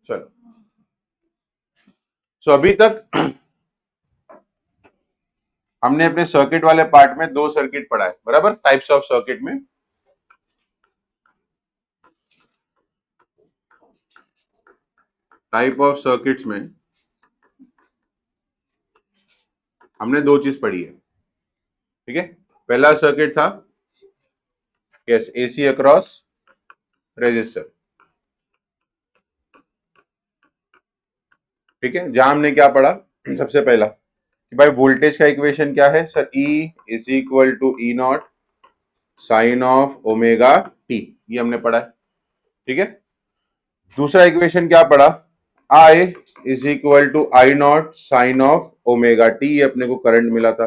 चलो, सो अभी तक हमने अपने सर्किट वाले पार्ट में दो सर्किट पढ़ा है, बराबर, टाइप्स ऑफ सर्किट में। टाइप ऑफ सर्किट्स में हमने दो चीज पढ़ी है, ठीक है। पहला सर्किट था यस एसी अक्रॉस रेजिस्टर, ठीक है, जहां हमने क्या पढ़ा सबसे पहला कि भाई वोल्टेज का इक्वेशन क्या है sir, E is equal to E naught sine of omega t, ये हमने पढ़ा है, ठीक है। दूसरा इक्वेशन क्या पढ़ा, I is equal to I naught sine of omega t, ये अपने को करंट मिला था।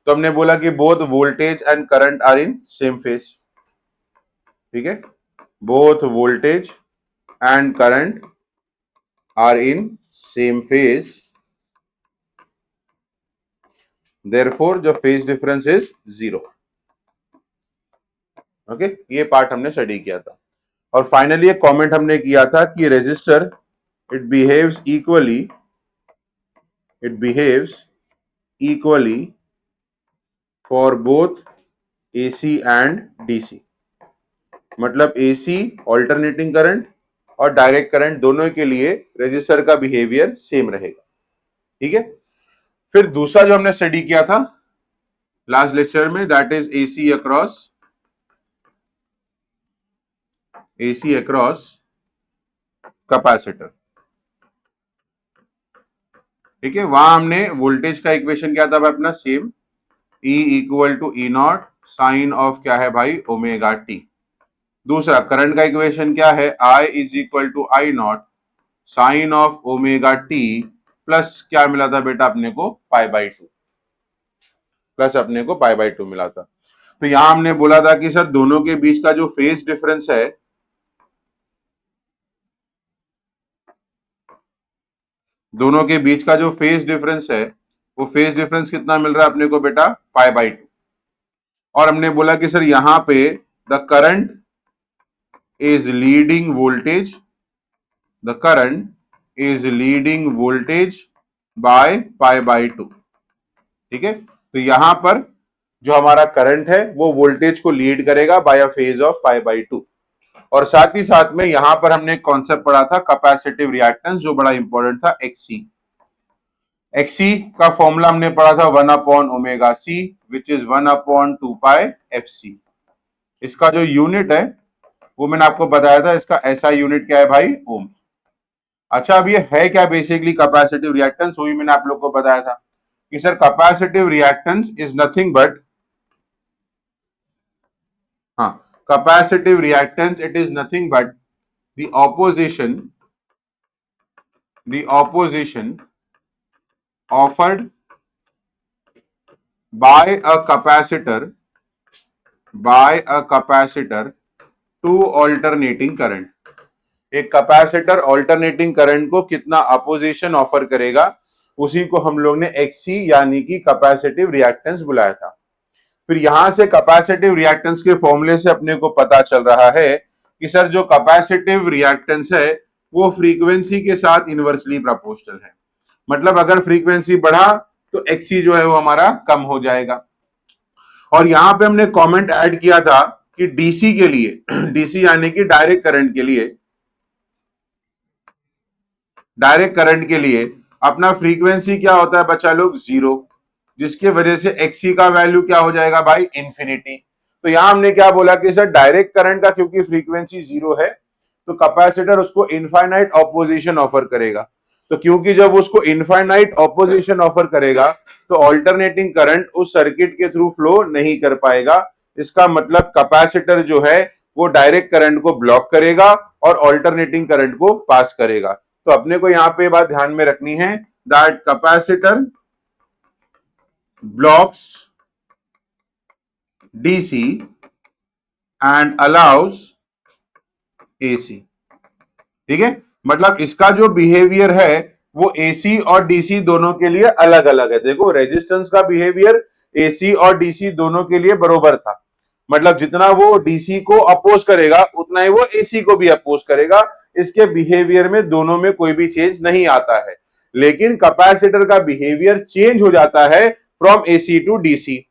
तो हमने बोला कि both voltage and current are in same phase, ठीक है, both voltage and current are in same phase, therefore जो phase difference is zero. Okay, ये पार्ट हमने स्टडी किया था। और फाइनली एक कमेंट हमने किया था कि resistor it behaves equally for both AC and DC, मतलब एसी ऑल्टरनेटिंग करंट और डायरेक्ट करंट दोनों के लिए रेजिस्टर का बिहेवियर सेम रहेगा, ठीक है। फिर दूसरा जो हमने स्टडी किया था लास्ट लेक्चर में, that is AC across capacitor, ठीक है। वहां हमने वोल्टेज का इक्वेशन क्या था भाई अपना, same E equal to E naught sine of क्या है भाई ओमेगा टी। दूसरा करंट का इक्वेशन क्या है, I is equal to I naught sine of omega t plus क्या मिला था बेटा अपने को पाई बाई टू, प्लस अपने को पाई बाई टू मिला था। तो यहां हमने बोला था कि सर दोनों के बीच का जो फेज डिफरेंस है, दोनों के बीच का जो फेज डिफरेंस है, वो फेज डिफरेंस कितना मिल रहा है अपने को बेटा, पाई बाई टू। और हमने बोला कि सर यहां पे the current is leading voltage, the current is leading voltage by pi by to, ठीक है। तो यहां पर जो हमारा करंट है वो वोल्टेज को लीड करेगा by a phase of pi by two. और साथ ही साथ में यहां पर हमने एक कॉन्सेप्ट पढ़ा था कैपेसिटिव रिएक्टेंस, जो बड़ा इंपॉर्टेंट था, एक्सी। एक्सी का फॉर्मूला हमने पढ़ा था 1 upon omega C which is 1 upon 2 pi f C. इसका जो यूनिट है वो मैंने आपको बताया था, इसका ऐसा यूनिट क्या है भाई, ओम। अच्छा, अब ये है क्या बेसिकली कैपेसिटिव रिएक्टेंस, वो भी मैंने आप लोग को बताया था कि sir capacitive reactance is nothing but, हाँ, capacitive reactance it is nothing but the opposition offered by a capacitor to alternating current। एक कैपेसिटर ऑल्टरनेटिंग करंट को कितना अपोजिशन ऑफर करेगा, उसी को हम लोग ने एक्सी यानी कि कैपेसिटिव रिएक्टेंस बुलाया था। फिर यहां से कैपेसिटिव रिएक्टेंस के फॉर्मूले से अपने को पता चल रहा है कि सर जो कैपेसिटिव रिएक्टेंस है वो फ्रीक्वेंसी के साथ इनवर्सली प्रोपोर्शनल है, मतलब अगर फ्रीक्वेंसी बढ़ा तो एक्सी जो है वो हमारा कम हो जाएगा। और यहां पे हमने कमेंट ऐड किया था कि डीसी के लिए डीसी यानी कि डायरेक्ट करंट के लिए अपना फ्रीक्वेंसी क्या होता है बच्चा लोग, जीरो, जिसकी वजह से एक्सी का वैल्यू क्या हो जाएगा भाई, इंफिनिटी। तो यहां हमने क्या बोला कि सर डायरेक्ट करंट का क्योंकि फ्रीक्वेंसी जीरो है तो कैपेसिटर उसको इनफाइनाइट ऑपोजिशन ऑफर करेगा। तो क्योंकि जब उसको इनफाइनाइट ऑपोजिशन ऑफर करेगा तो ऑल्टरनेटिंग करंट उस सर्किट के थ्रू फ्लो नहीं कर पाएगा। इसका मतलब कैपेसिटर जो है वो डायरेक्ट करंट को ब्लॉक करेगा और ऑल्टरनेटिंग करंट को पास करेगा। तो अपने को यहां पे बात ध्यान में रखनी है, that capacitor blocks DC and allows AC, ठीक है। मतलब इसका जो बिहेवियर है वो एसी और डीसी दोनों के लिए अलग अलग है। देखो रेजिस्टेंस का बिहेवियर एसी और डीसी दोनों के लिए बरोबर था, मतलब जितना वो डीसी को अपोज करेगा उतना ही वो एसी को भी अपोज करेगा। इसके बिहेवियर में दोनों में कोई भी चेंज नहीं आता है। लेकिन कैपेसिटर का बिहेवियर चेंज हो जाता है फ्रॉम एसी टू डीसी।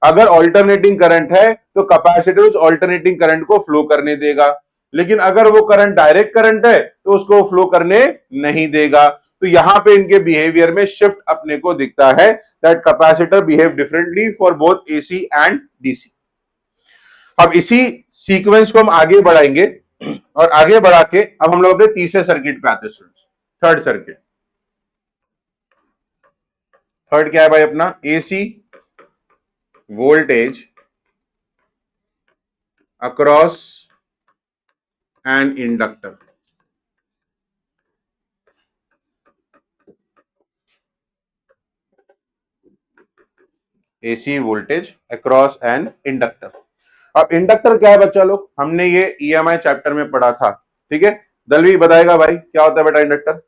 अगर ऑल्टरनेटिंग करंट है तो कैपेसिटर उस ऑल्टरनेटिंग करंट को फ्लो करने देगा, लेकिन अगर वो करंट डायरेक्ट करंट है तो उसको फ्लो करने नहीं देगा। तो यहां पे इनके बिहेवियर में शिफ्ट अपने को दिखता है, that capacitor behave differently for both AC and DC. अब इसी सीक्वेंस को हम आगे बढ़ाएंगे और आगे बढ़ा के अब हम लोग अपने तीसरे सर्किट पे आते हैं। थर्ड सर्किट, थर्ड क्या है भाई अपना? AC voltage across an inductor. AC voltage across an inductor. अब इंडक्टर क्या है बच्चा लोग? हमने ये ईएमआई चैप्टर में पढ़ा था, ठीक है। दलवी बताएगा भाई क्या होता है बेटा इंडक्टर?